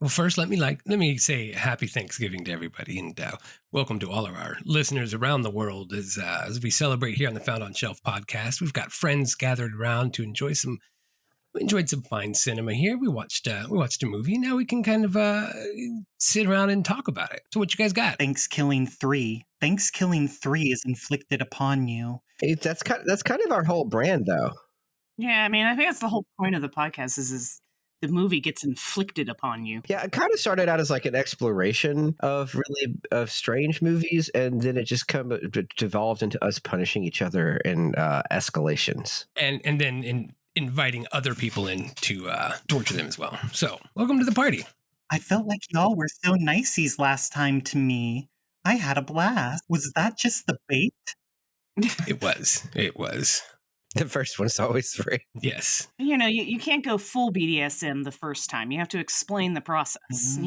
Well, first, let me say happy Thanksgiving to everybody, and welcome to all of our listeners around the world as we celebrate here on the Found on Shelf podcast. We've got friends gathered around to enjoy some. We enjoyed some fine cinema here. We watched a movie. Now we can kind of sit around and talk about it. So, what you guys got? Thankskilling 3. Thankskilling 3 is inflicted upon you. That's kind of our whole brand, though. Yeah, I mean, I think that's the whole point of the podcast is the movie gets inflicted upon you. Yeah, it kind of started out as like an exploration of strange movies, and then it just devolved into us punishing each other in escalations. And then inviting other people in to torture them as well. So, welcome to the party. I felt like y'all were so niceies last time to me. I had a blast. Was that just the bait? It was. The first one's always free. Yes. You can't go full BDSM the first time. You have to explain the process.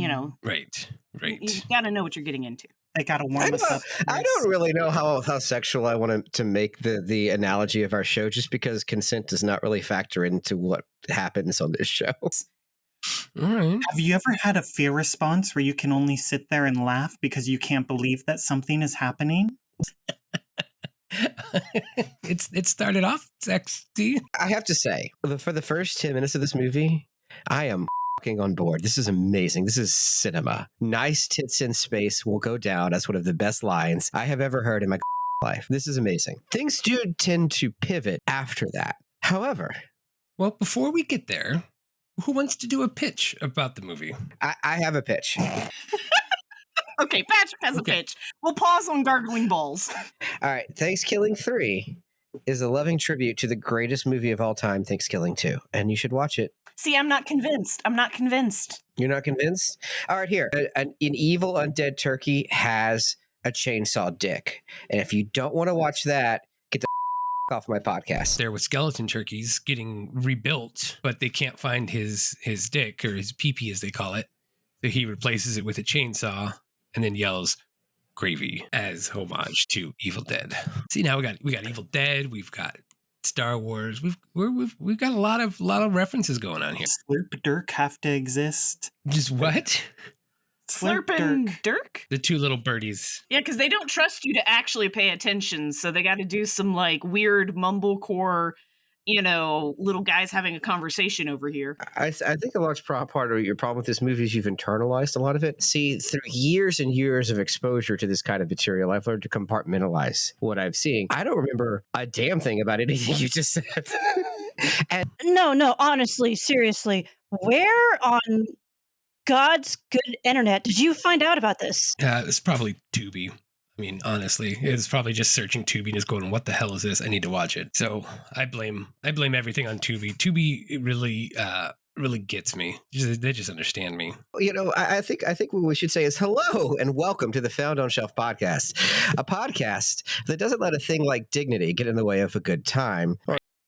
Right. You got to know what you're getting into. They got to warm us up. I don't really know how sexual I want to make the analogy of our show, just because consent does not really factor into what happens on this show. All right. Have you ever had a fear response where you can only sit there and laugh because you can't believe that something is happening? It started off sexy. I have to say, for the first 10 minutes of this movie, I am on board. This is amazing. This is cinema. Nice tits in space will go down as one of the best lines I have ever heard in my life. This is amazing. Things do tend to pivot after that. However, well, before we get there, who wants to do a pitch about the movie? I have a pitch. Okay, Patrick has a pitch. We'll pause on gargling balls. All right, Thankskilling 3 is a loving tribute to the greatest movie of all time, Thankskilling 2, and you should watch it. See, I'm not convinced. You're not convinced? All right, here. An evil undead turkey has a chainsaw dick, and if you don't want to watch that, get the off my podcast. There were skeleton turkeys getting rebuilt, but they can't find his dick, or his pee-pee as they call it, so he replaces it with a chainsaw and then yells gravy as homage to Evil Dead. See, now we got Evil Dead, we've got Star Wars, we've got a lot of references going on here. Slurp Dirk have to exist. Just what? Slurpin' Dirk? The two little birdies. Yeah, because they don't trust you to actually pay attention, so they got to do some like weird mumblecore, little guys having a conversation over here. I think a large part of your problem with this movie is you've internalized a lot of it. See, through years and years of exposure to this kind of material, I've learned to compartmentalize what I'm seeing. I don't remember a damn thing about anything you just said. No, honestly, seriously, where on God's good internet did you find out about this? It's probably Tubi. I mean, honestly, it's probably just searching Tubi and just going, "What the hell is this? I need to watch it." So I blame everything on Tubi. Tubi really gets me. They just understand me. I think what we should say is hello and welcome to the Found on Shelf podcast, a podcast that doesn't let a thing like dignity get in the way of a good time.